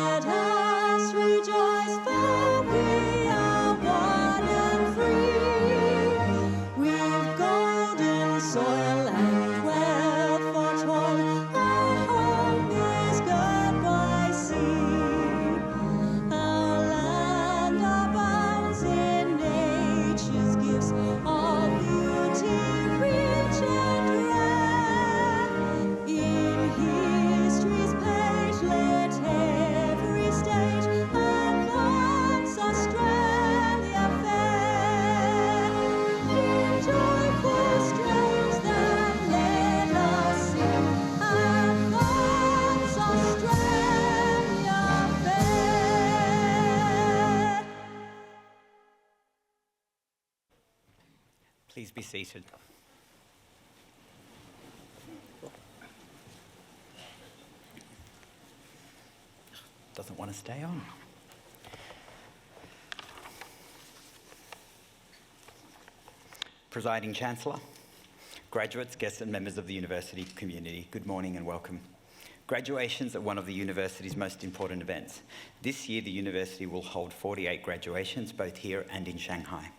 Let us rejoice, for we are one and free. We've golden soil and wealth for toil. Our home is good by sea. Our land abounds in nature's gifts, all beauty rich and rare. In history's page, let every stage advance Australia fair. In joyful strains that let us sing, advance Australia fair. Please be seated. Doesn't want to stay on. Presiding Chancellor, graduates, guests and members of the university community, good morning and welcome. Graduations are one of the university's most important events. This year, the university will hold 48 graduations, both here and in Shanghai.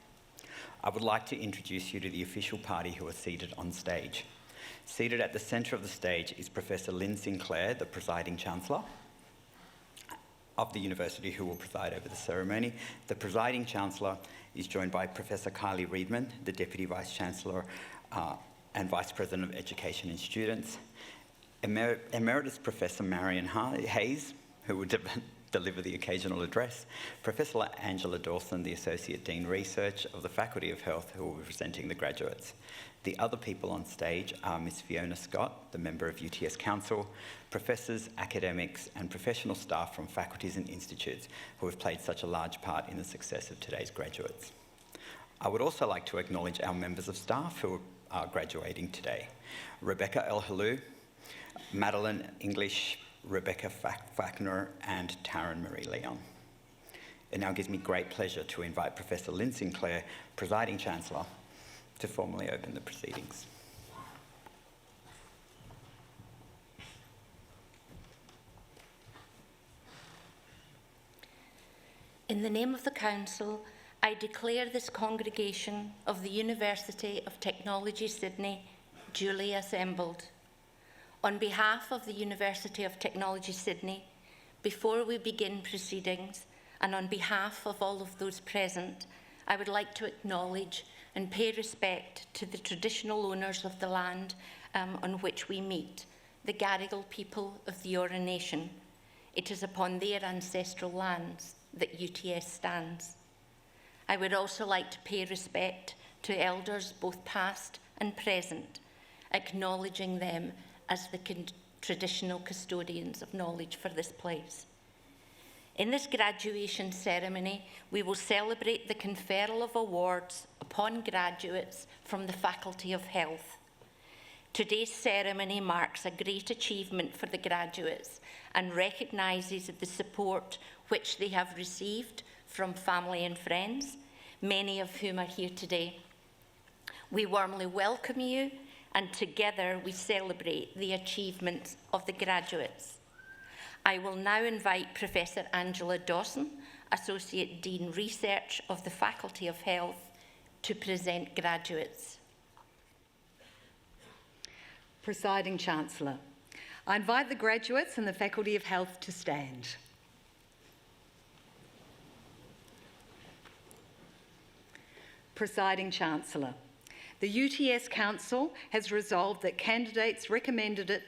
I would like to introduce you to the official party who are seated on stage. Seated at the centre of the stage is Professor Lynn Sinclair, the Presiding Chancellor of the university, who will preside over the ceremony. The Presiding Chancellor is joined by Professor Kylie Reedman, the Deputy Vice-Chancellor and Vice President of Education and Students. Emeritus Professor Marion Hayes, who will deliver the occasional address. Professor Angela Dawson, the Associate Dean Research of the Faculty of Health, who will be presenting the graduates. The other people on stage are Ms. Fiona Scott, the member of UTS Council, professors, academics and professional staff from faculties and institutes who have played such a large part in the success of today's graduates. I would also like to acknowledge our members of staff who are graduating today. Rebecca El-Halou, Madeline English, Rebecca Fackner and Taryn Marie Leon. It now gives me great pleasure to invite Professor Lynn Sinclair, Presiding Chancellor, to formally open the proceedings. In the name of the Council, I declare this congregation of the University of Technology Sydney duly assembled. On behalf of the University of Technology Sydney, before we begin proceedings, and on behalf of all of those present, I would like to acknowledge and pay respect to the traditional owners of the land on which we meet, the Gadigal people of the Eora Nation. It is upon their ancestral lands that UTS stands. I would also like to pay respect to elders both past and present, acknowledging them as the traditional custodians of knowledge for this place. In this graduation ceremony, we will celebrate the conferral of awards upon graduates from the Faculty of Health. Today's ceremony marks a great achievement for the graduates and recognises the support which they have received from family and friends, many of whom are here today. We warmly welcome you, and together we celebrate the achievements of the graduates. I will now invite Professor Angela Dawson, Associate Dean Research of the Faculty of Health, to present graduates. Presiding Chancellor, I invite the graduates and the Faculty of Health to stand. Presiding Chancellor, the UTS Council has resolved that candidates recommended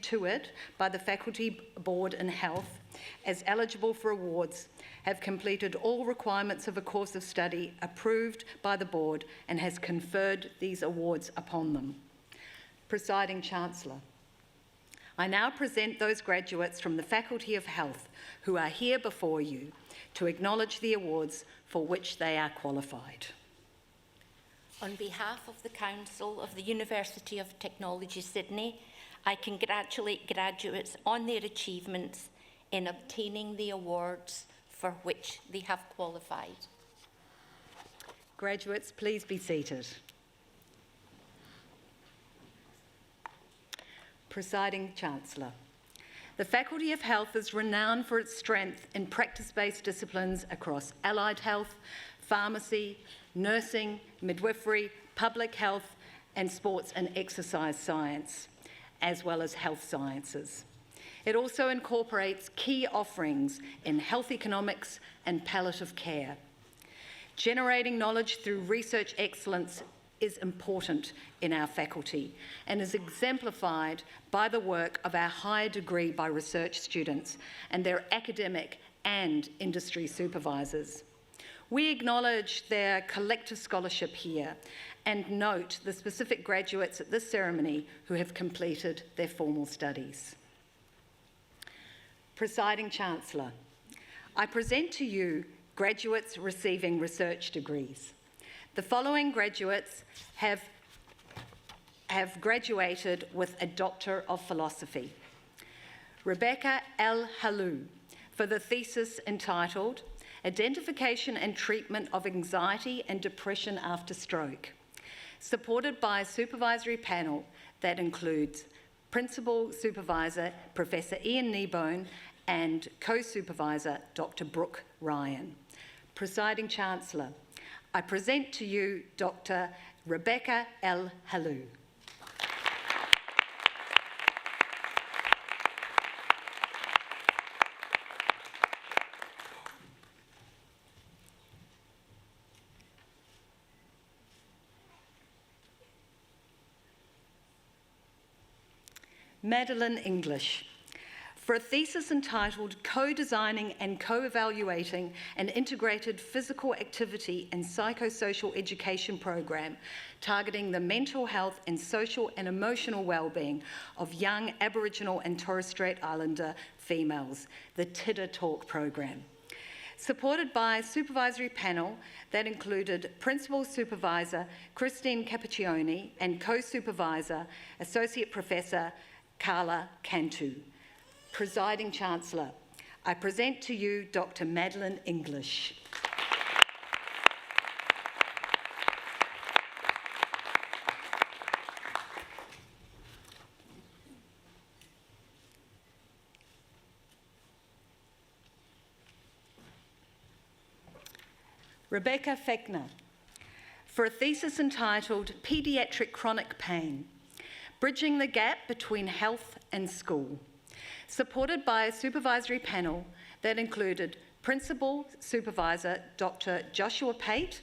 to it by the Faculty Board and Health as eligible for awards have completed all requirements of a course of study approved by the Board and has conferred these awards upon them. Presiding Chancellor, I now present those graduates from the Faculty of Health who are here before you to acknowledge the awards for which they are qualified. On behalf of the Council of the University of Technology Sydney, I congratulate graduates on their achievements in obtaining the awards for which they have qualified. Graduates, please be seated. Presiding Chancellor, The Faculty of Health is renowned for its strength in practice-based disciplines across allied health, pharmacy, nursing, midwifery, public health, and sports and exercise science, as well as health sciences. It also incorporates key offerings in health economics and palliative care. Generating knowledge through research excellence is important in our faculty and is exemplified by the work of our higher degree by research students and their academic and industry supervisors. We acknowledge their collective scholarship here and note the specific graduates at this ceremony who have completed their formal studies. Presiding Chancellor, I present to you graduates receiving research degrees. The following graduates have graduated with a Doctor of Philosophy. Rebecca L. Halou for the thesis entitled Identification and Treatment of Anxiety and Depression After Stroke, supported by a supervisory panel that includes Principal Supervisor Professor Ian Kneebone and Co-Supervisor Dr. Brooke Ryan. Presiding Chancellor, I present to you Dr. Rebecca L. Halou. Madeline English, for a thesis entitled Co-Designing and Co-Evaluating an Integrated Physical Activity and Psychosocial Education Program targeting the mental health and social and emotional well-being of young Aboriginal and Torres Strait Islander females, the TIDA Talk program. Supported by a supervisory panel that included Principal Supervisor Christine Cappuccioni and Co-Supervisor Associate Professor Carla Cantu. Presiding Chancellor, I present to you Dr. Madeline English. Rebecca Fechner, for a thesis entitled Paediatric Chronic Pain, Bridging the Gap Between Health and School, supported by a supervisory panel that included Principal Supervisor Dr. Joshua Pate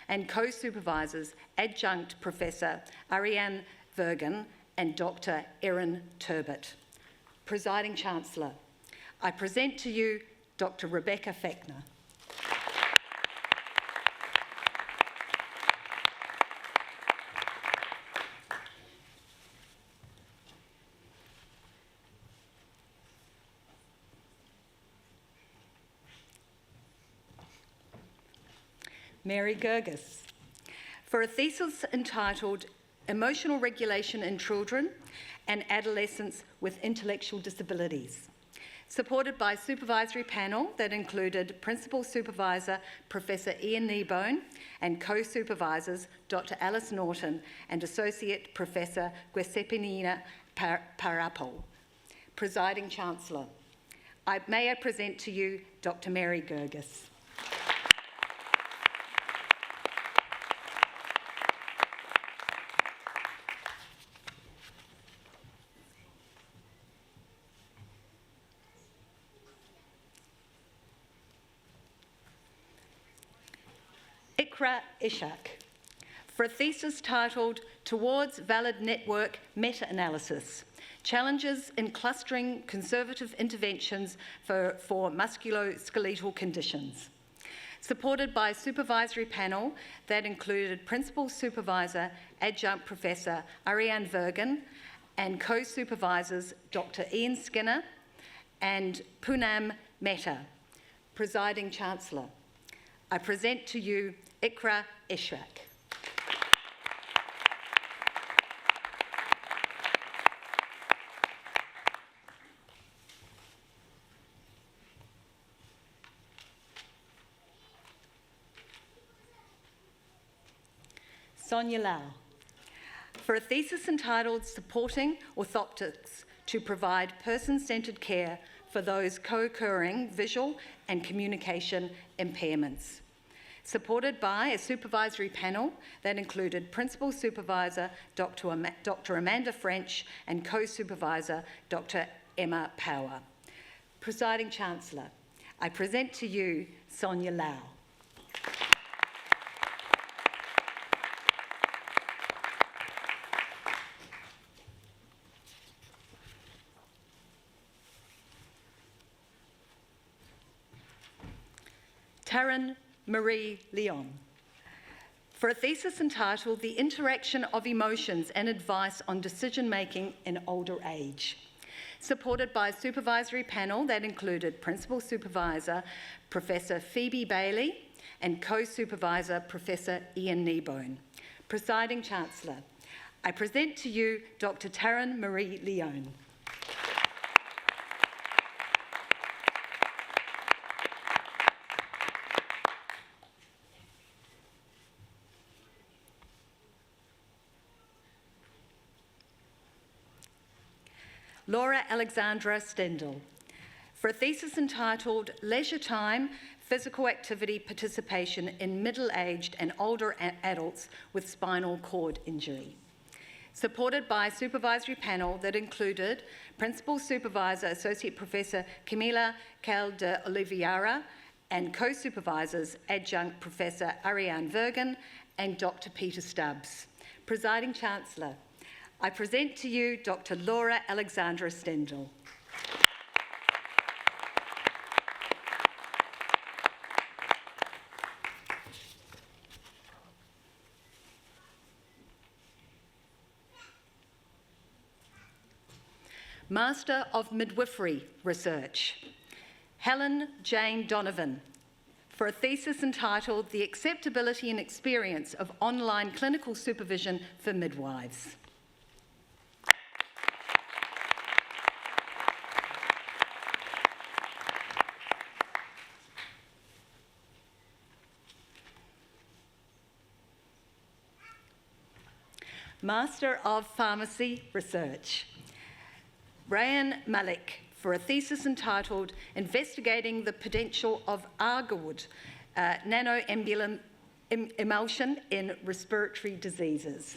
and Co-Supervisors Adjunct Professor Ariane Vergen and Dr. Erin Turbot. Presiding Chancellor, I present to you Dr. Rebecca Fechner. Mary Gerges, for a thesis entitled Emotional Regulation in Children and Adolescents with Intellectual Disabilities, supported by a supervisory panel that included Principal Supervisor Professor Ian Kneebone and Co-Supervisors Dr. Alice Norton and Associate Professor Giuseppina Parapo. Presiding Chancellor, may I present to you Dr. Mary Gerges. Ikra Ishak, for a thesis titled Towards Valid Network Meta-Analysis, Challenges in Clustering Conservative Interventions for Musculoskeletal Conditions, supported by a supervisory panel that included Principal Supervisor Adjunct Professor Ariane Vergen and Co-Supervisors Dr. Ian Skinner and Poonam Mehta. Presiding Chancellor, I present to you Ikra Ishak. Sonia Lau, for a thesis entitled Supporting Orthoptics to provide person-centred care for those co-occurring visual and communication impairments. Supported by a supervisory panel that included Principal Supervisor Dr. Amanda French and Co-Supervisor Dr. Emma Power. Presiding Chancellor, I present to you Sonia Lau. Taryn Marie Leon, for a thesis entitled The Interaction of Emotions and Advice on Decision-Making in Older Age. Supported by a supervisory panel that included Principal Supervisor Professor Phoebe Bailey and Co-Supervisor Professor Ian Kneebone. Presiding Chancellor, I present to you Dr. Taryn Marie Leon. Laura Alexandra Stendel, for a thesis entitled Leisure Time, Physical Activity Participation in Middle-Aged and Older Adults with Spinal Cord Injury. Supported by a supervisory panel that included Principal Supervisor Associate Professor Camila Calde Oliveira and co-supervisors Adjunct Professor Ariane Vergen and Dr. Peter Stubbs. Presiding Chancellor, I present to you Dr. Laura Alexandra Stendel. Master of Midwifery Research, Helen Jane Donovan, for a thesis entitled The Acceptability and Experience of Online Clinical Supervision for Midwives. Master of Pharmacy Research, Rayan Malik, for a thesis entitled Investigating the Potential of Argowood Nanoemulsion in Respiratory Diseases.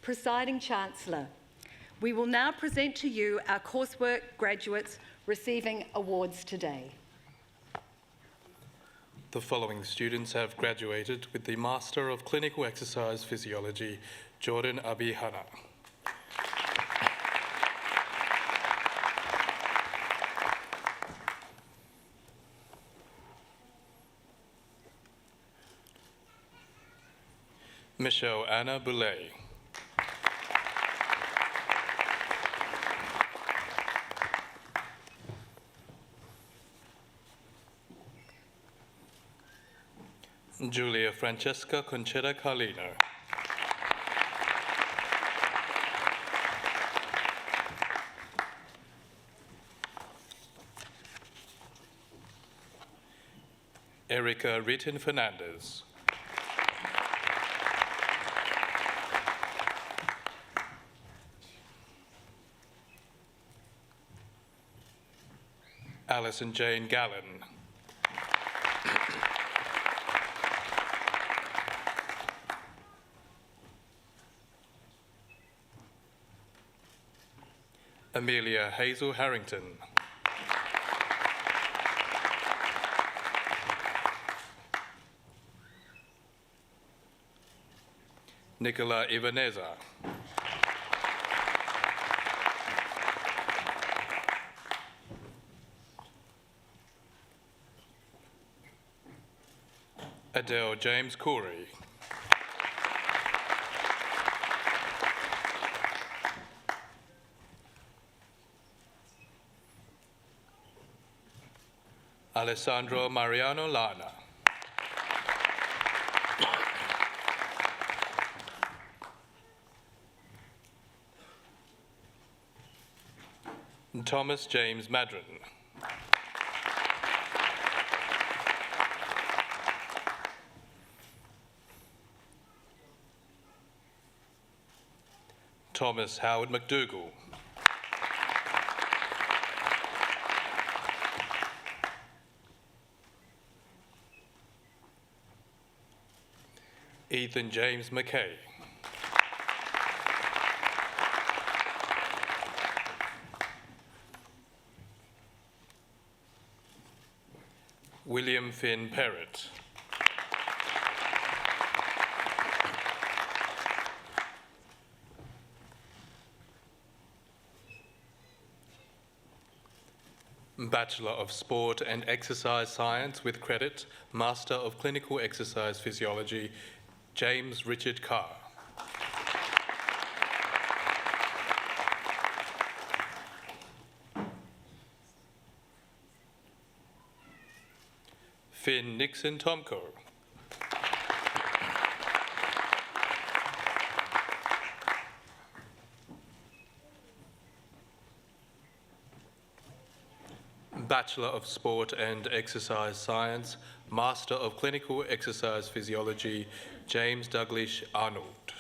Presiding Chancellor, we will now present to you our coursework graduates receiving awards today. The following students have graduated with the Master of Clinical Exercise Physiology, Jordan Abihana. Michelle Anna Boulay. Julia Francesca Conchetta Carlino. Erica Ritin Fernandez. Alison Jane Gallen. Amelia Hazel Harrington. Nicola Ivaneza. Adele James Corey. Alessandro Mariano Lana. Thomas James Madron. Thomas Howard McDougall. Ethan James McKay. William Finn Perrott. Bachelor of Sport and Exercise Science with credit, Master of Clinical Exercise Physiology, James Richard Carr. Finn Nixon Tomko. Bachelor of Sport and Exercise Science, Master of Clinical Exercise Physiology, James Douglas Arnold.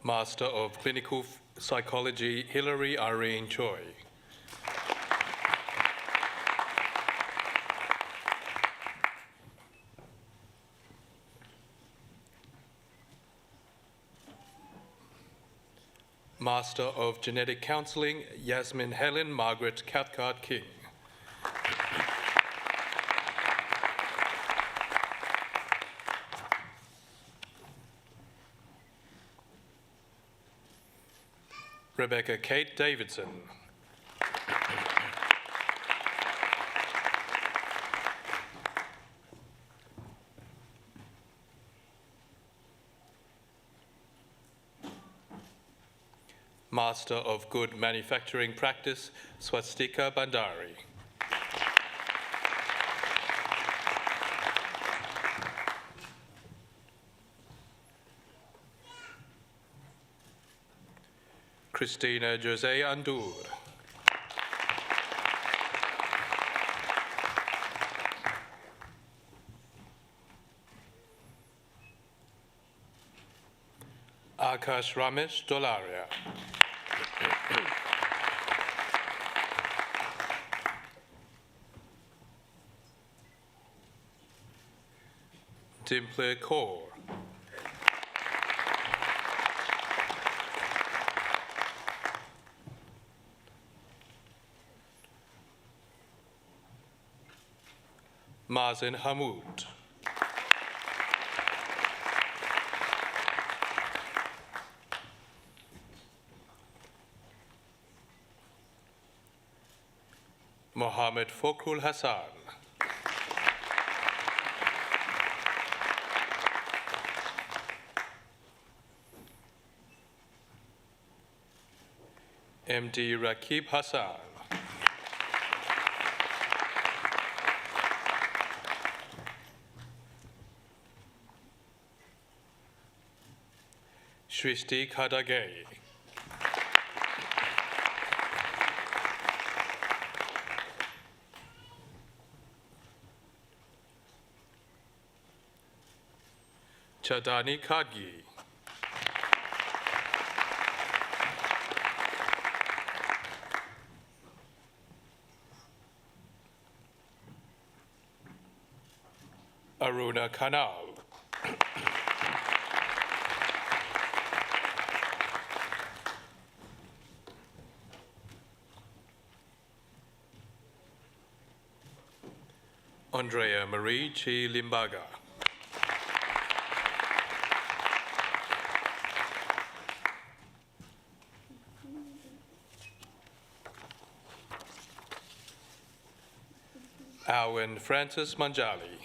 Master of Clinical Psychology, Hilary Irene Choi. Master of Genetic Counselling, Yasmin Helen Margaret Cathcart King. Rebecca Kate Davidson. Master of Good Manufacturing Practice, Swastika Bandari. Christina Jose Andur. Akash Ramesh Dolaria. Dimple Kaur. Mazen Hamoud. Mohammed Fokrul Hassan. MD Rakib Hassan. Shrishti Kadage. Chadani Kadgi. Aruna Kanal. Andrea Marie Chi Limbaga. Alwyn Francis Manjali.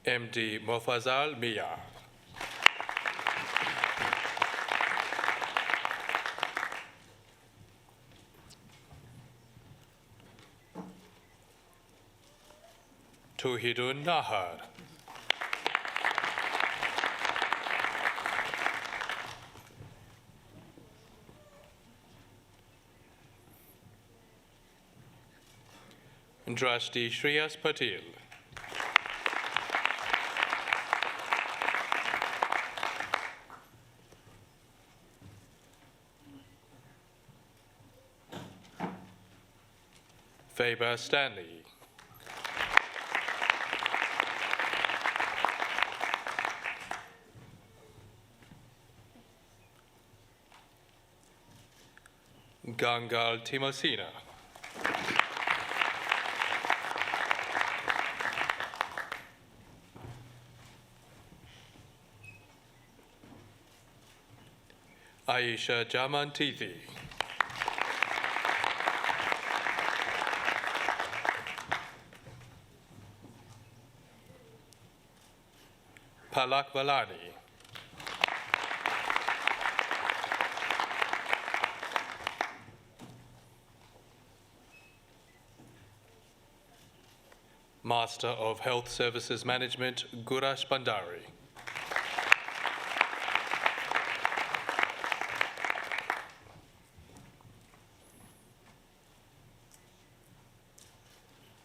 MD Mofazal Mia. Tuhidun Nahar. Drashti Shreyas Patil. Faber Stanley. Gangal Timosina. Aisha Jamantithi. Palak Valani. Master of Health Services Management, Gurash Bandari.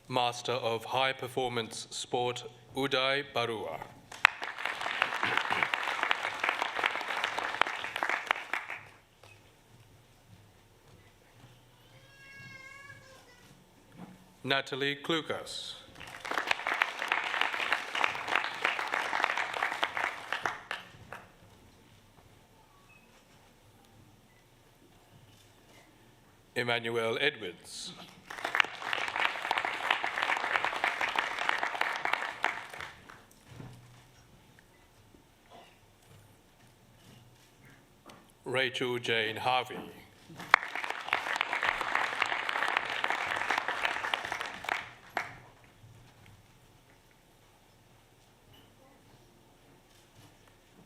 Master of High Performance Sport, Uday Barua. Natalie Klukas. Emmanuel Edwards. Rachel Jane Harvey.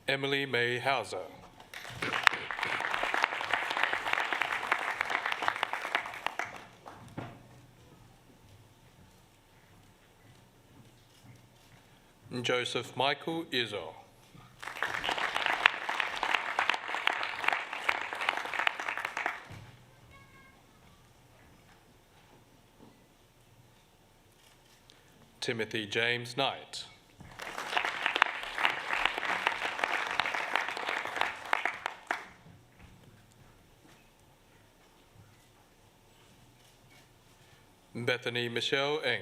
Emily May Hauser. Joseph Michael Izzo. Timothy James Knight. Bethany Michelle Eng.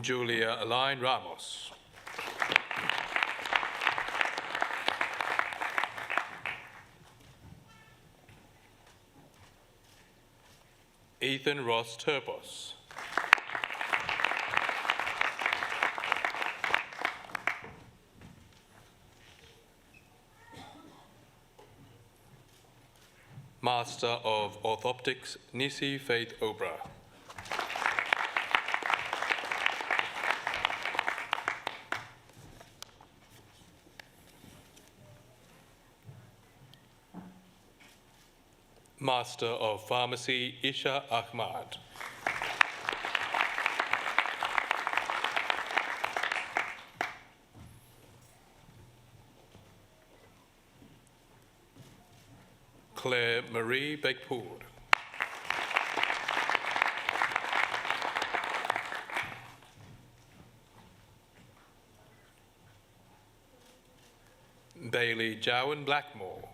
Julia Aline Ramos. Ethan Ross Turpos. Master of Orthoptics, Nisi Faith Obra. Master of Pharmacy, Isha Ahmad. Claire Marie Bekpoor. Bailey Jowan Blackmore.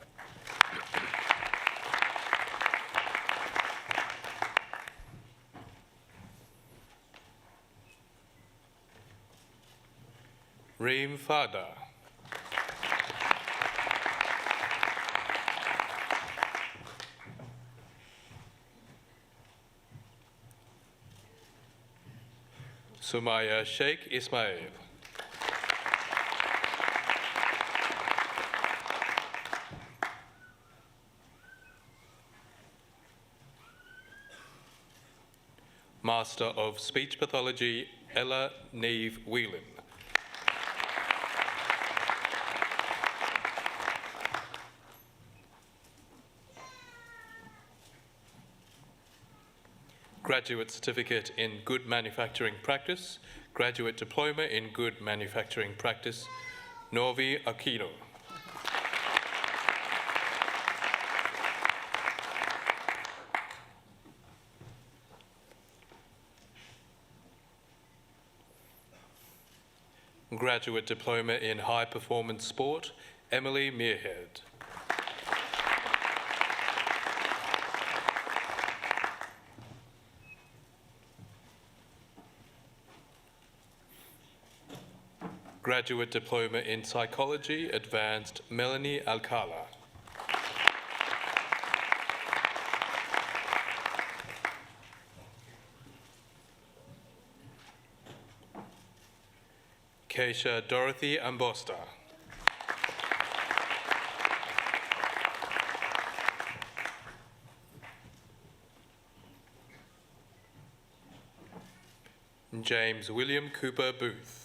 Reem Fada. Sumaya Sheikh Ismail. Master of Speech Pathology, Ella Neve Whelan. Graduate Certificate in Good Manufacturing Practice, Graduate Diploma in Good Manufacturing Practice, Novi Aquino. Graduate Diploma in High Performance Sport, Emily Mearhead. Graduate Diploma in Psychology, Advanced, Melanie Alcala. Keisha Dorothy Ambosta. James William Cooper Booth.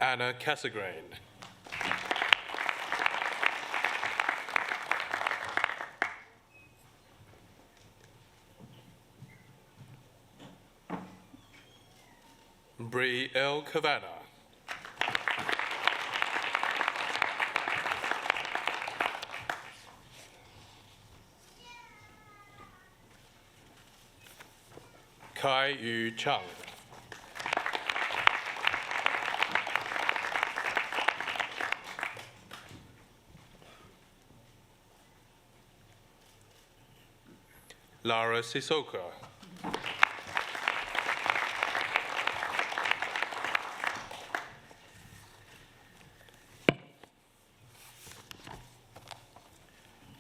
Anna Cassegrain. Bree L. Cavanagh. Kai Yu Chung. Lara Sissoko.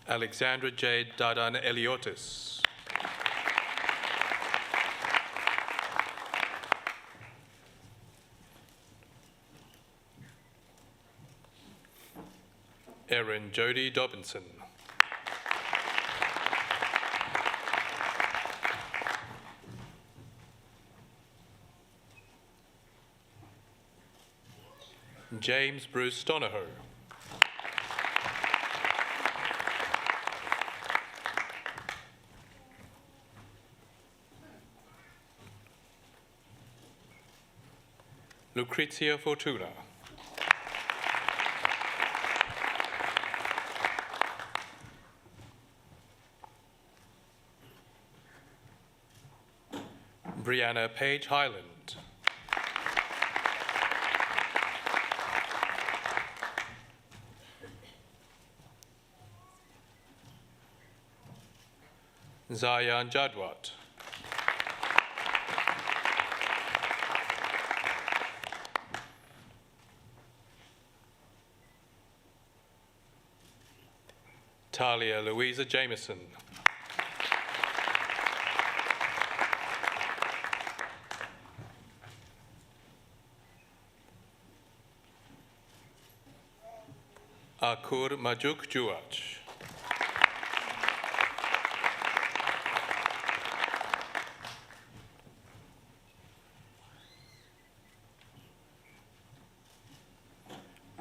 Alexandra Jade Dadan Eliotis. Erin Jody Dobinson. James Bruce Donohoe. Lucrezia Fortuna. Brianna Page Highland. Zayan Jadwat. Talia Louisa Jameson. Akur Majuk Juach.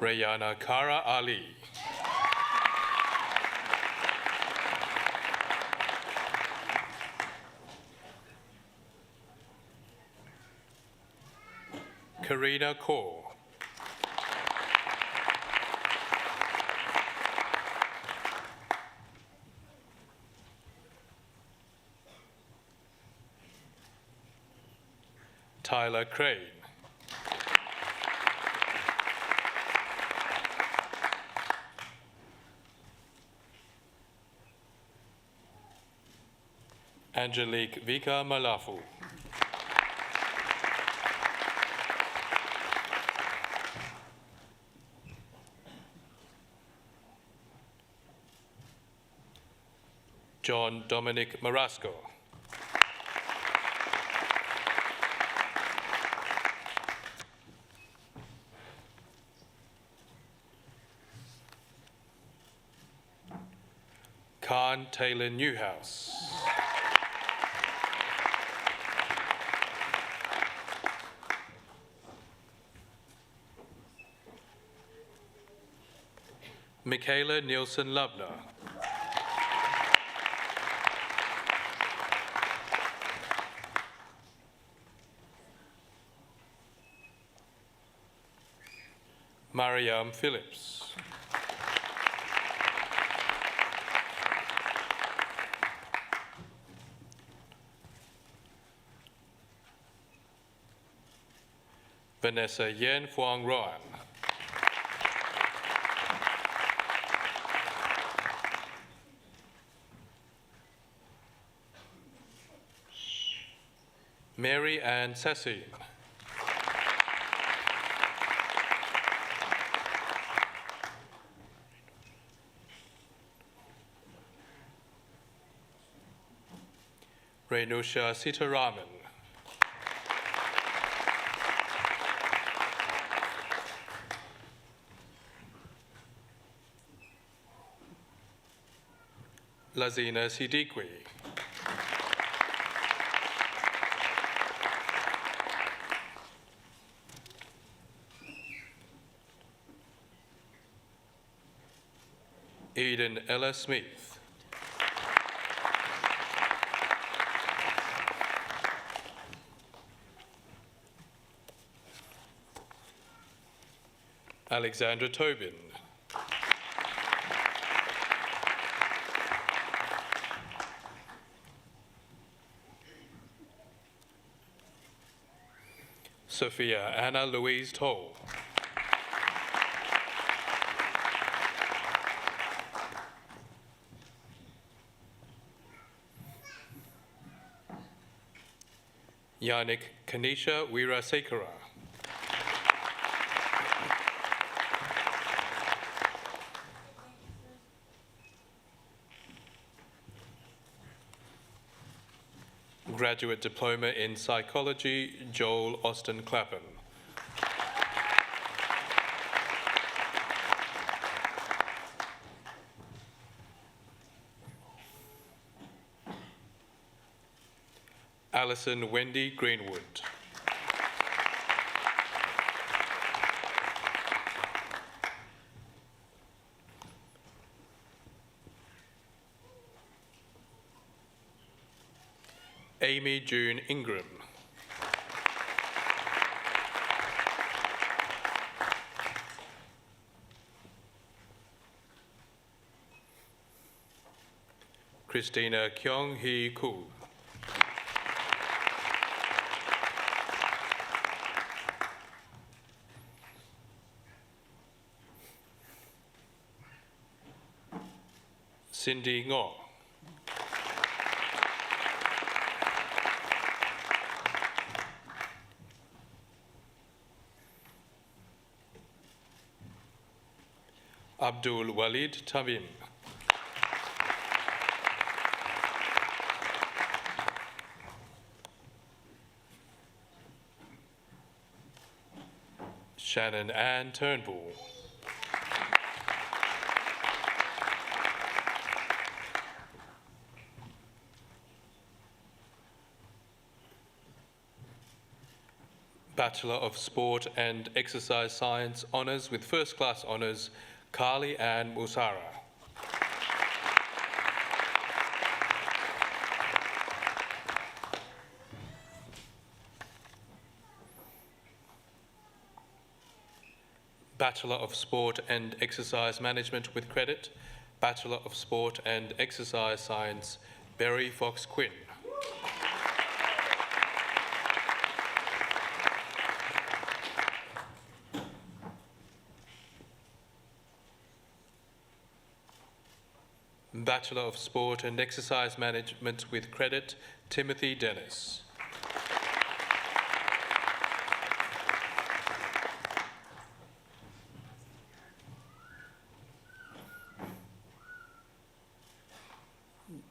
Rayana Kara Ali. Karina Kaur. Tyler Crane. Angelique Vika Malafu. John Dominic Marasco. Khan Taylor Newhouse. Michaela Nielsen Lubner. Mariam Phillips. Vanessa Yen Phuong Roan. Mary Ann Sassoon. Renusha Sitaraman. Lazina Siddiqui. Eden Ella Smith. Alexandra Tobin. Sophia Anna Louise Toll. Yannick Kanisha Weerasekara. Graduate Diploma in Psychology, Joel Austin Clapham. Alison Wendy Greenwood. Amy June Ingram. Christina Kyung Hee Koo. Cindy Ngor. Abdul Walid Tamim. Shannon Ann Turnbull. Bachelor of Sport and Exercise Science Honours with First Class Honours, Carly Ann Musara. Bachelor of Sport and Exercise Management with Credit, Bachelor of Sport and Exercise Science, Berry Fox Quinn. Bachelor of Sport and Exercise Management with Credit, Timothy Dennis.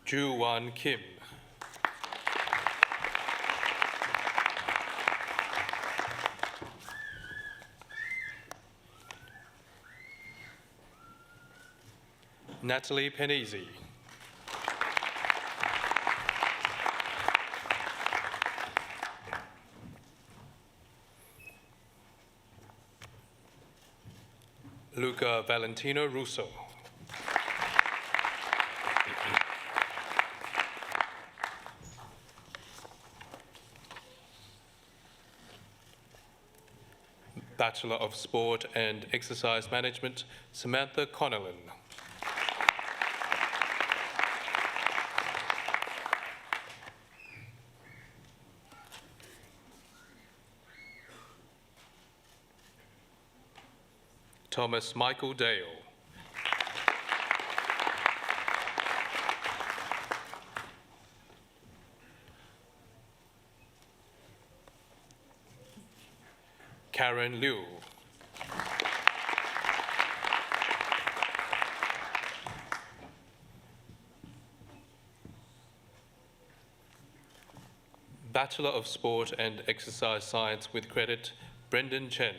Ju Wan Kim. Natalie Penisi. Luca Valentino Russo. Bachelor of Sport and Exercise Management, Samantha Connellan. Thomas Michael Dale. Karen Liu. Bachelor of Sport and Exercise Science with credit, Brendan Chen.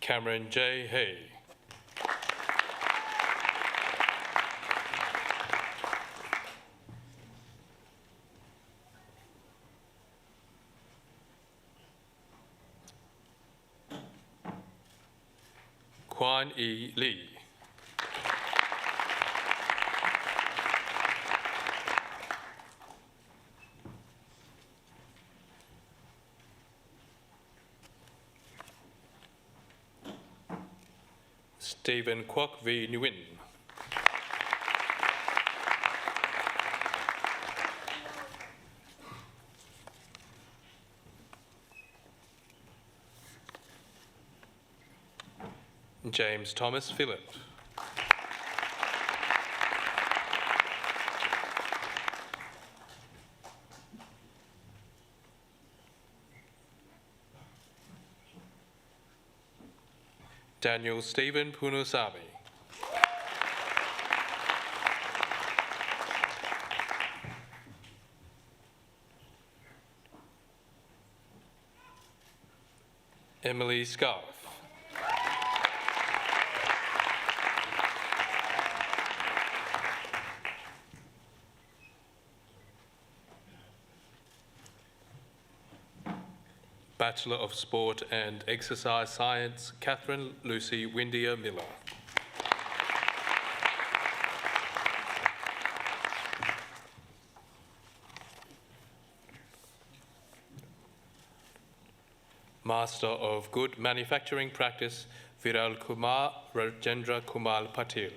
Cameron J. Hay. Kwan E. Lee. Stephen Kwok V. Nguyen. James Thomas Phillip. Daniel Stephen Punusami. Emily Scarf. Bachelor of Sport and Exercise Science, Catherine Lucy Windia Miller. Master of Good Manufacturing Practice, Viral Kumar Rajendra Kumar Patil.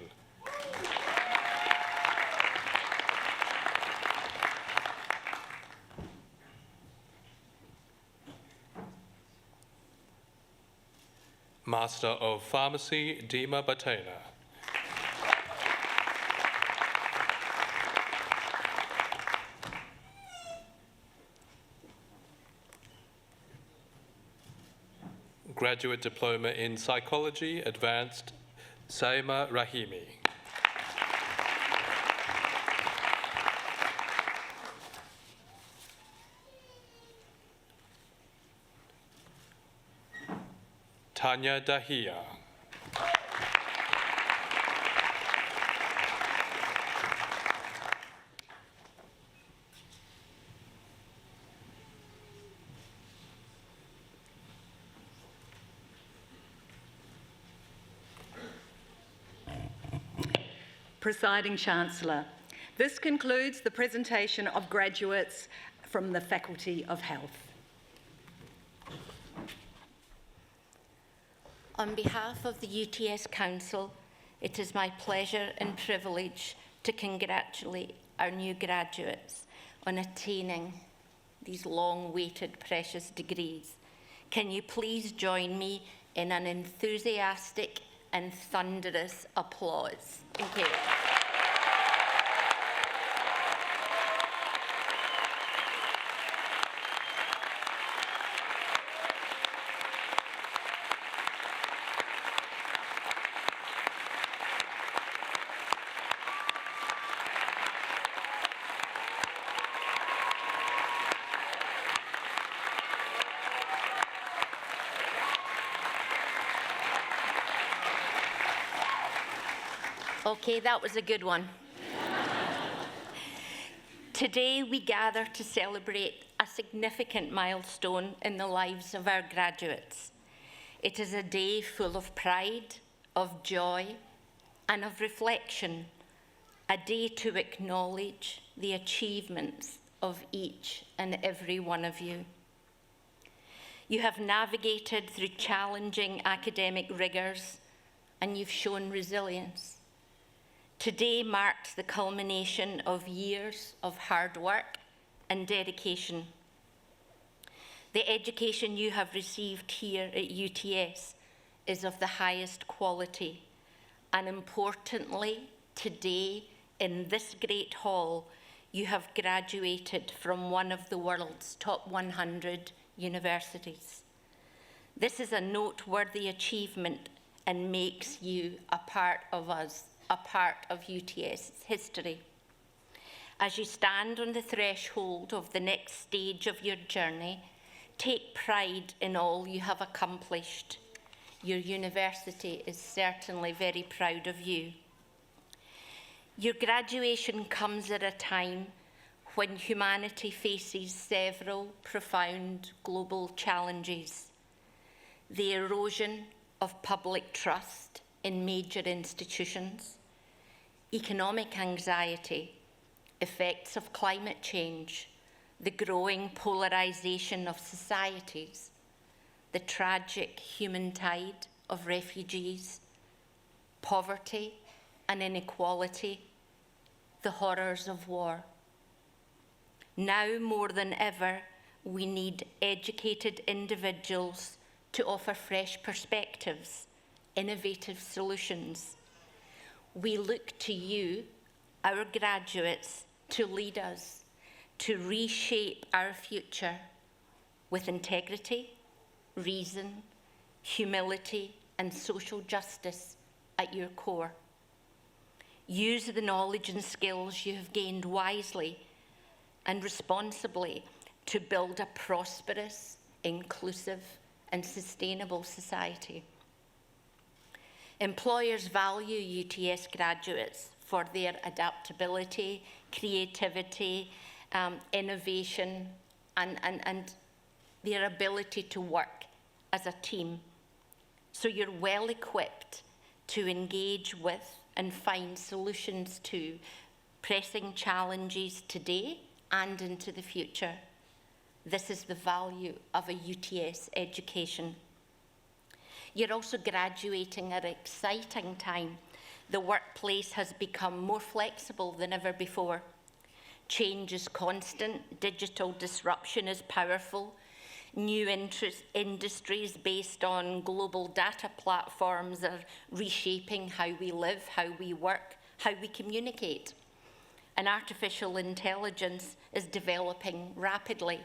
Master of Pharmacy, Dima Batena. Graduate Diploma in Psychology, Advanced, Saima Rahimi. Tanya Dahia. Presiding Chancellor, this concludes the presentation of graduates from the Faculty of Health. On behalf of the UTS Council, it is my pleasure and privilege to congratulate our new graduates on attaining these long-awaited precious degrees. Can you please join me in an enthusiastic and thunderous applause? Thank you. Okay, that was a good one. Today we gather to celebrate a significant milestone in the lives of our graduates. It is a day full of pride, of joy, and of reflection, a day to acknowledge the achievements of each and every one of you. You have navigated through challenging academic rigours, and you've shown resilience. Today marks the culmination of years of hard work and dedication. The education you have received here at UTS is of the highest quality, and importantly, today in this great hall, you have graduated from one of the world's top 100 universities. This is a noteworthy achievement and makes you a part of us, a part of UTS history. As you stand on the threshold of the next stage of your journey, take pride in all you have accomplished. Your university is certainly very proud of you. Your graduation comes at a time when humanity faces several profound global challenges. The erosion of public trust in major institutions, economic anxiety, effects of climate change, the growing polarisation of societies, the tragic human tide of refugees, poverty and inequality, the horrors of war. Now more than ever, we need educated individuals to offer fresh perspectives, innovative solutions. We look to you, our graduates, to lead us, to reshape our future with integrity, reason, humility, and social justice at your core. Use the knowledge and skills you have gained wisely and responsibly to build a prosperous, inclusive, and sustainable society. Employers value UTS graduates for their adaptability, creativity, innovation, and their ability to work as a team. So you're well equipped to engage with and find solutions to pressing challenges today and into the future. This is the value of a UTS education. You're also graduating at an exciting time. The workplace has become more flexible than ever before. Change is constant, digital disruption is powerful, new industries based on global data platforms are reshaping how we live, how we work, how we communicate. And artificial intelligence is developing rapidly.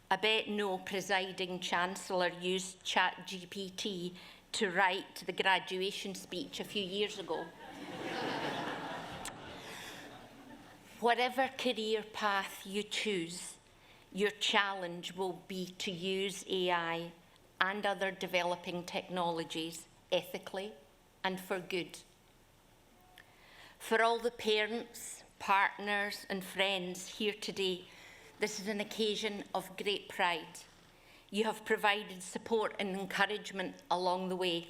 I bet no presiding chancellor used ChatGPT to write the graduation speech a few years ago. Whatever career path you choose, your challenge will be to use AI and other developing technologies ethically and for good. For all the parents, partners, and friends here today, this is an occasion of great pride. You have provided support and encouragement along the way,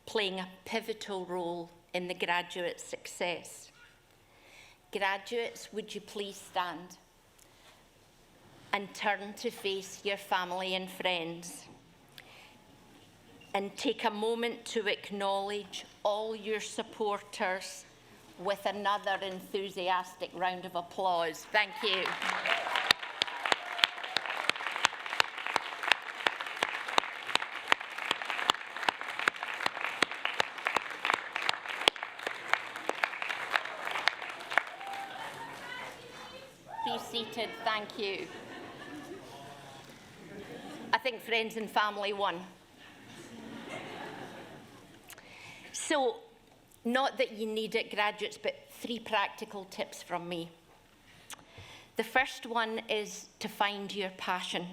playing a pivotal role in the graduate's success. Graduates, would you please stand and turn to face your family and friends and take a moment to acknowledge all your supporters with another enthusiastic round of applause. Thank you. Be seated, thank you. I think friends and family won. So, not that you need it, graduates, but 3 practical tips from me. The first one is to find your passion.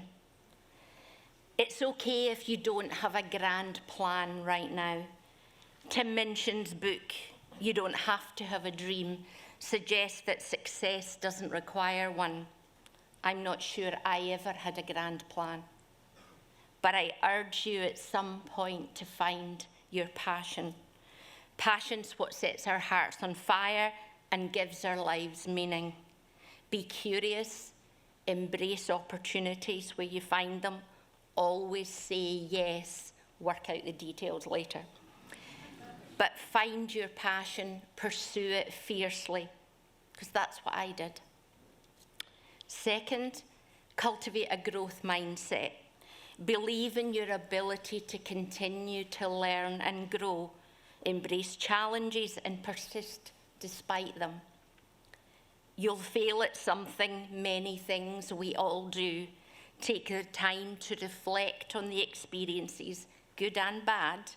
It's okay if you don't have a grand plan right now. Tim Minchin's book, You Don't Have to Have a Dream, suggests that success doesn't require one. I'm not sure I ever had a grand plan. But I urge you at some point to find your passion. Passion's what sets our hearts on fire and gives our lives meaning. Be curious, embrace opportunities where you find them, always say yes, work out the details later. But find your passion, pursue it fiercely, because that's what I did. Second, cultivate a growth mindset. Believe in your ability to continue to learn and grow. Embrace challenges and persist despite them. You'll fail at something, many things, we all do. Take the time to reflect on the experiences, good and bad,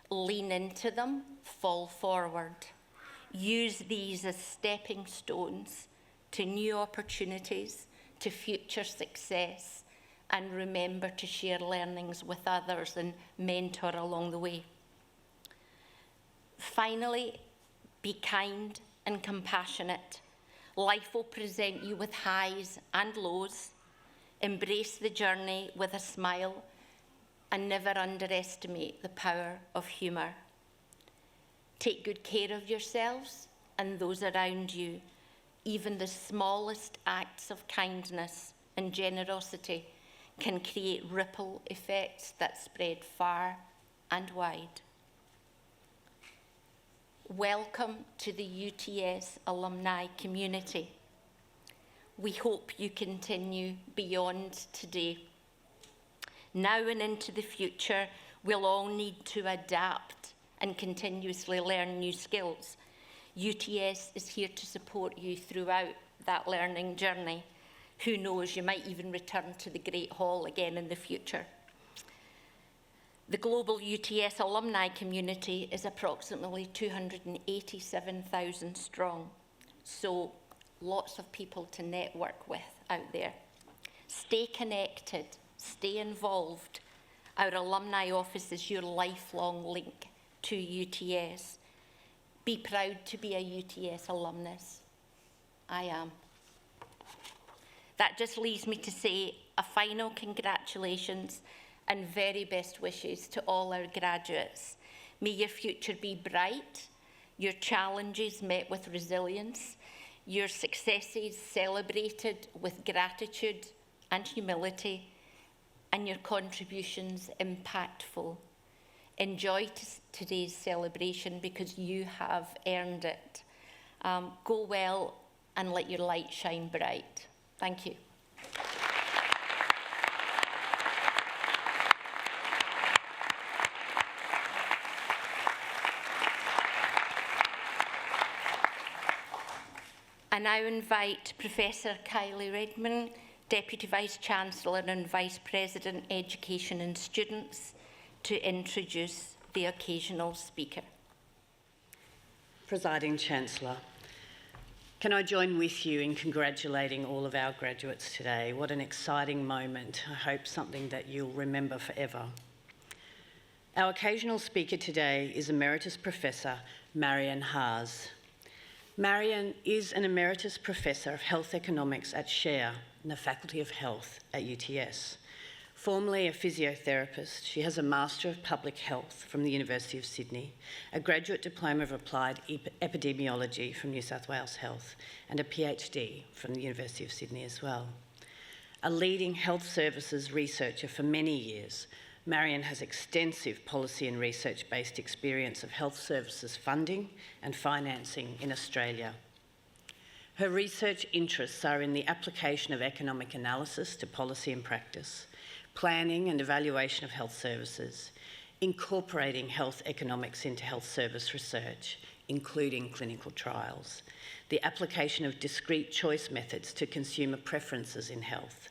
lean into them, fall forward. Use these as stepping stones to new opportunities, to future success, and remember to share learnings with others and mentor along the way. Finally, be kind and compassionate. Life will present you with highs and lows. Embrace the journey with a smile and never underestimate the power of humour. Take good care of yourselves and those around you. Even the smallest acts of kindness and generosity can create ripple effects that spread far and wide. Welcome to the UTS alumni community. We hope you continue beyond today. Now and into the future, we'll all need to adapt and continuously learn new skills. UTS is here to support you throughout that learning journey. Who knows, you might even return to the Great Hall again in the future. The global UTS alumni community is approximately 287,000 strong, so lots of people to network with out there. Stay connected, stay involved. Our alumni office is your lifelong link to UTS. Be proud to be a UTS alumnus. I am. That just leaves me to say a final congratulations and very best wishes to all our graduates. May your future be bright, your challenges met with resilience, your successes celebrated with gratitude and humility, and your contributions impactful. Enjoy today's celebration because you have earned it. Go well and let your light shine bright. Thank you. I now invite Professor Kylie Redman, Deputy Vice-Chancellor and Vice President, Education and Students, to introduce the occasional speaker. Presiding Chancellor, can I join with you in congratulating all of our graduates today? What an exciting moment. I hope something that you'll remember forever. Our occasional speaker today is Emeritus Professor Marian Haas. Marian is an Emeritus Professor of Health Economics at Share in the Faculty of Health at UTS. Formerly a physiotherapist, she has a Master of Public Health from the University of Sydney, a Graduate Diploma of Applied Epidemiology from New South Wales Health, and a PhD from the University of Sydney as well. A leading health services researcher for many years, Marian has extensive policy and research-based experience of health services funding and financing in Australia. Her research interests are in the application of economic analysis to policy and practice, planning and evaluation of health services, incorporating health economics into health service research, including clinical trials, the application of discrete choice methods to consumer preferences in health,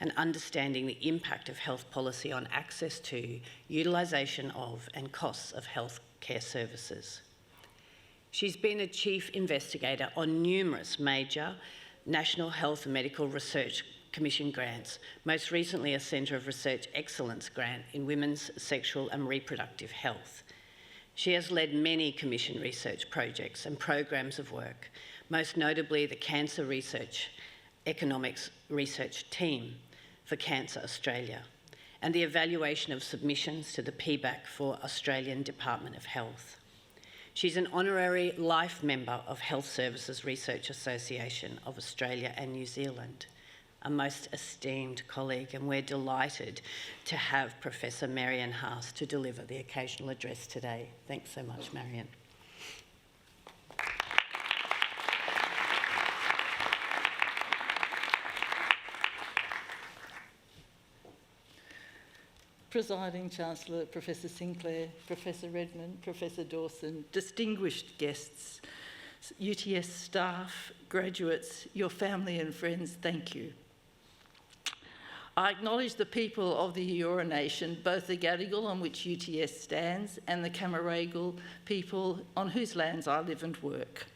and understanding the impact of health policy on access to, utilisation of, and costs of health care services. She's been a chief investigator on numerous major National Health and Medical Research Commission grants, most recently a Centre of Research Excellence grant in women's sexual and reproductive health. She has led many Commission research projects and programs of work, most notably the Cancer Research Economics Research Team for Cancer Australia, and the evaluation of submissions to the PBAC for Australian Department of Health. She's an honorary life member of Health Services Research Association of Australia and New Zealand, a most esteemed colleague, and we're delighted to have Professor Marianne Haas to deliver the occasional address today. Thanks so much, Marianne. Presiding Chancellor, Professor Sinclair, Professor Redmond, Professor Dawson, distinguished guests, UTS staff, graduates, your family and friends, thank you. I acknowledge the people of the Eora Nation, both the Gadigal on which UTS stands and the Cammeraygal people on whose lands I live and work.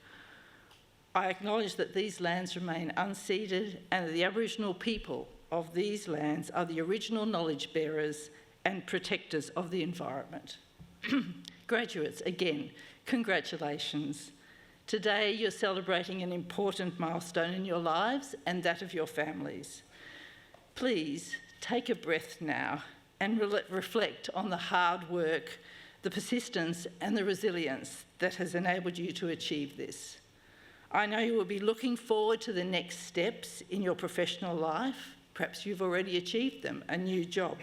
I acknowledge that these lands remain unceded and the Aboriginal people of these lands are the original knowledge bearers and protectors of the environment. Graduates, again, congratulations. Today you're celebrating an important milestone in your lives and that of your families. Please take a breath now and reflect on the hard work, the persistence and the resilience that has enabled you to achieve this. I know you will be looking forward to the next steps in your professional life. Perhaps you've already achieved them, a new job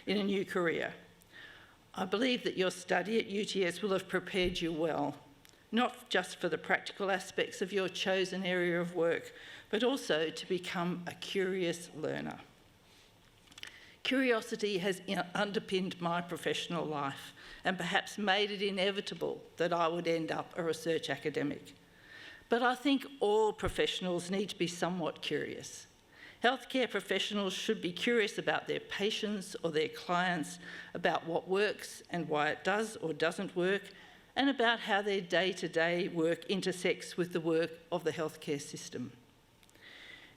in a new career. I believe that your study at UTS will have prepared you well, not just for the practical aspects of your chosen area of work, but also to become a curious learner. Curiosity has underpinned my professional life and perhaps made it inevitable that I would end up a research academic. But I think all professionals need to be somewhat curious. Healthcare professionals should be curious about their patients or their clients, about what works and why it does or doesn't work, and about how their day-to-day work intersects with the work of the healthcare system.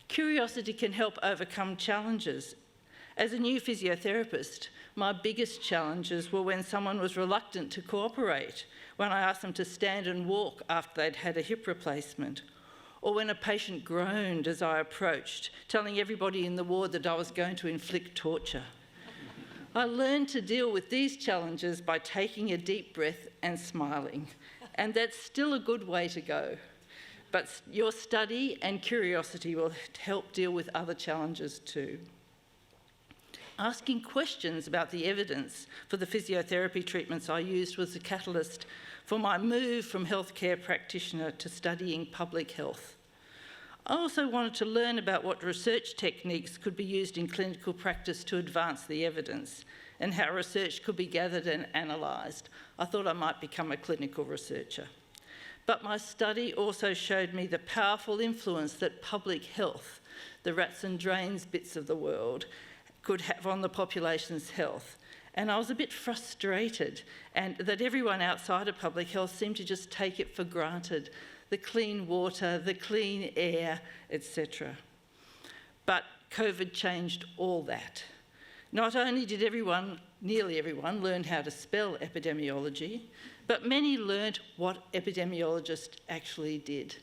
Curiosity can help overcome challenges. As a new physiotherapist, my biggest challenges were when someone was reluctant to cooperate, when I asked them to stand and walk after they'd had a hip replacement, or when a patient groaned as I approached, telling everybody in the ward that I was going to inflict torture. I learned to deal with these challenges by taking a deep breath and smiling, and that's still a good way to go. But your study and curiosity will help deal with other challenges too. Asking questions about the evidence for the physiotherapy treatments I used was the catalyst for my move from healthcare practitioner to studying public health. I also wanted to learn about what research techniques could be used in clinical practice to advance the evidence and how research could be gathered and analysed. I thought I might become a clinical researcher. But my study also showed me the powerful influence that public health, the rats and drains bits of the world, could have on the population's health. And I was a bit frustrated and that everyone outside of public health seemed to just take it for granted, the clean water, the clean air, etc. But COVID changed all that. Not only did nearly everyone learn how to spell epidemiology, but many learned what epidemiologists actually did.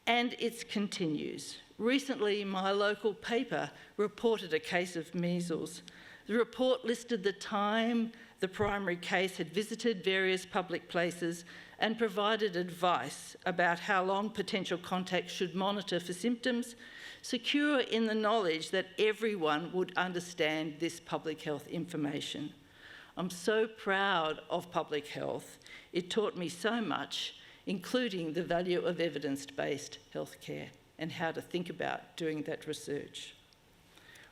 And it continues. Recently, my local paper reported a case of measles. The report listed the time the primary case had visited various public places and provided advice about how long potential contacts should monitor for symptoms, secure in the knowledge that everyone would understand this public health information. I'm so proud of public health. It taught me so much, including the value of evidence-based healthcare and how to think about doing that research.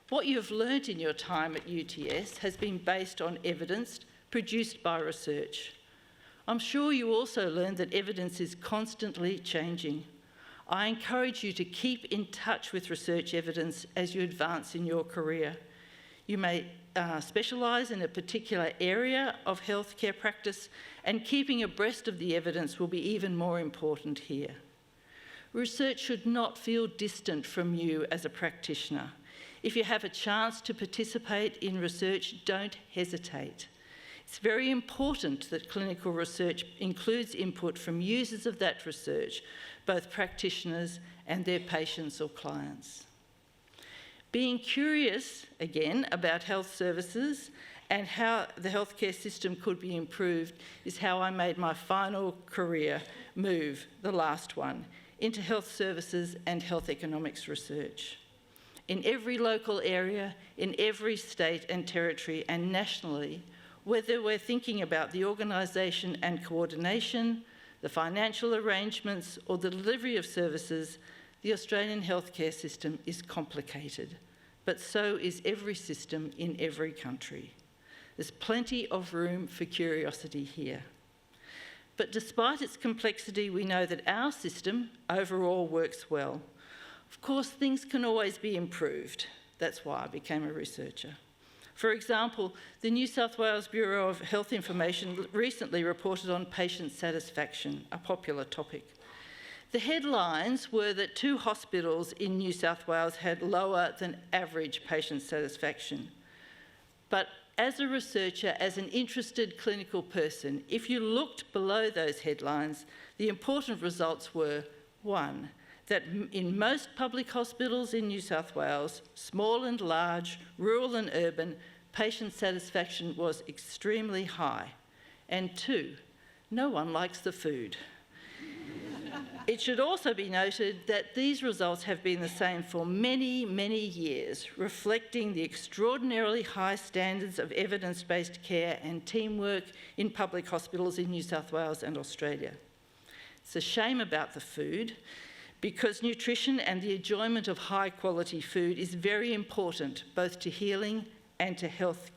What you've learnt in your time at UTS has been based on evidence produced by research. I'm sure you also learned that evidence is constantly changing. I encourage you to keep in touch with research evidence as you advance in your career. You may specialise in a particular area of healthcare practice, and keeping abreast of the evidence will be even more important here. Research should not feel distant from you as a practitioner. If you have a chance to participate in research, don't hesitate. It's very important that clinical research includes input from users of that research, both practitioners and their patients or clients. Being curious, again, about health services and how the healthcare system could be improved is how I made my final career move, the last one, into health services and health economics research. In every local area, in every state and territory and nationally, whether we're thinking about the organisation and coordination, the financial arrangements or the delivery of services, the Australian healthcare system is complicated, but so is every system in every country. There's plenty of room for curiosity here. But despite its complexity, we know that our system overall works well. Of course, things can always be improved. That's why I became a researcher. For example, the New South Wales Bureau of Health Information recently reported on patient satisfaction, a popular topic. The headlines were that 2 hospitals in New South Wales had lower than average patient satisfaction. But as a researcher, as an interested clinical person, if you looked below those headlines, the important results were, 1, that in most public hospitals in New South Wales, small and large, rural and urban, patient satisfaction was extremely high. And 2, no one likes the food. It should also be noted that these results have been the same for many, many years, reflecting the extraordinarily high standards of evidence-based care and teamwork in public hospitals in New South Wales and Australia. It's a shame about the food, because nutrition and the enjoyment of high-quality food is very important, both to healing and to health.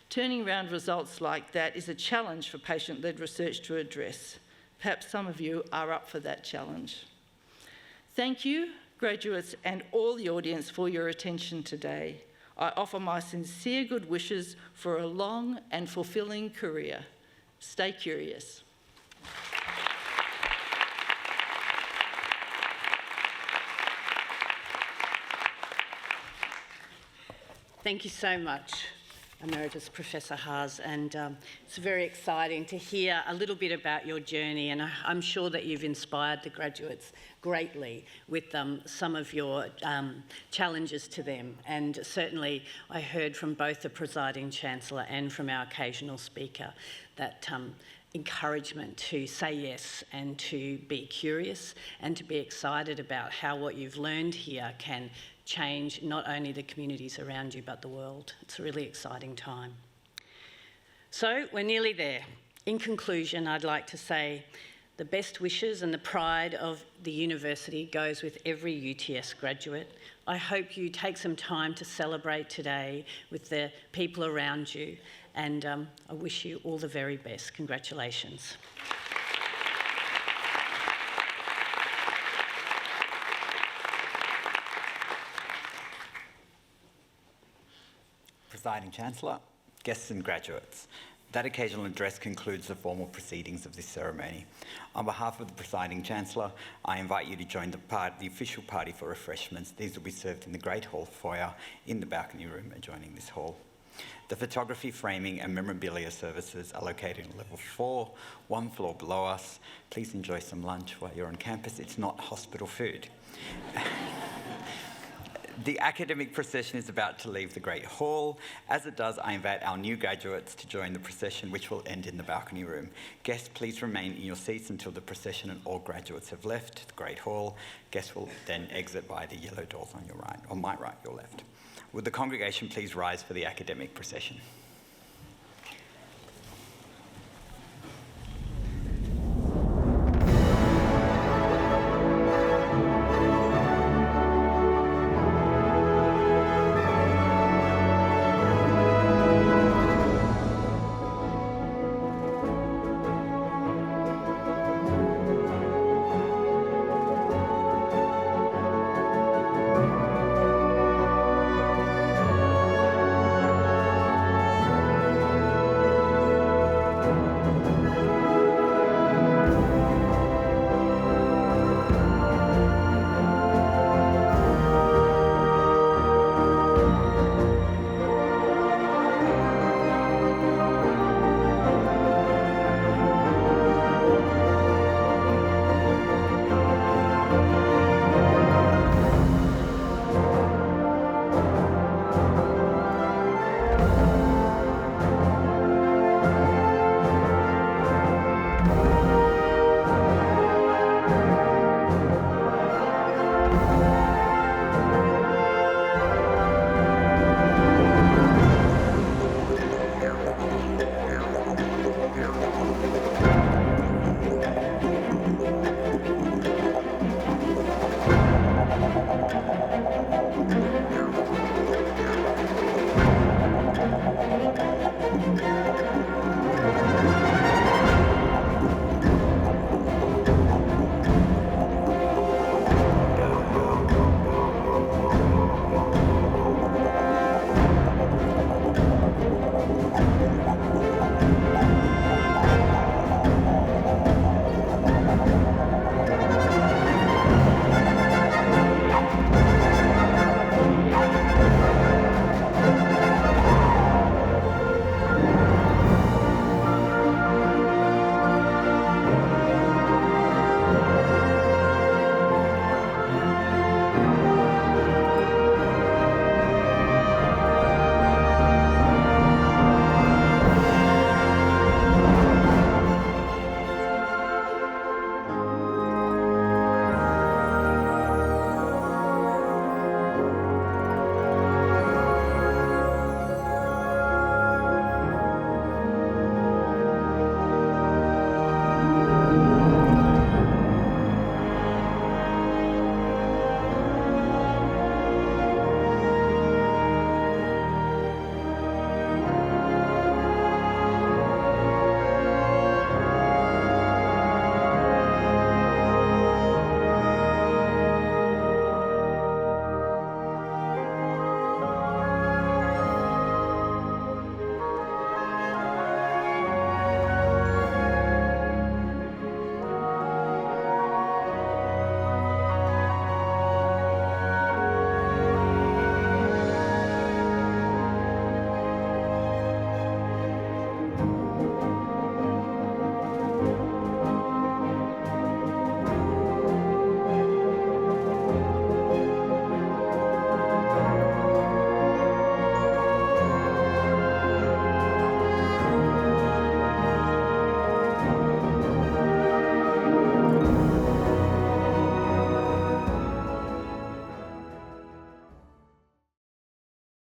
Turning around results like that is a challenge for patient-led research to address. Perhaps some of you are up for that challenge. Thank you, graduates, and all the audience for your attention today. I offer my sincere good wishes for a long and fulfilling career. Stay curious. Thank you so much, Emeritus Professor Haas, and it's very exciting to hear a little bit about your journey, and I'm sure that you've inspired the graduates greatly with some of your challenges to them, and certainly I heard from both the Presiding Chancellor and from our occasional speaker that encouragement to say yes and to be curious and to be excited about how what you've learned here can change not only the communities around you but the world. It's a really exciting time. So we're nearly there. In conclusion, I'd like to say the best wishes and the pride of the university goes with every UTS graduate. I hope you take some time to celebrate today with the people around you, and I wish you all the very best. Congratulations. Presiding Chancellor, guests and graduates, that occasional address concludes the formal proceedings of this ceremony. On behalf of the Presiding Chancellor, I invite you to join the official party for refreshments. These will be served in the Great Hall foyer in the balcony room adjoining this hall. The photography, framing and memorabilia services are located on level 4, 1 floor below us. Please enjoy some lunch while you're on campus. It's not hospital food. The academic procession is about to leave the Great Hall. As it does, I invite our new graduates to join the procession, which will end in the balcony room. Guests, please remain in your seats until the procession and all graduates have left the Great Hall. Guests will then exit by the yellow doors on your right, on my right, your left. Would the congregation please rise for the academic procession?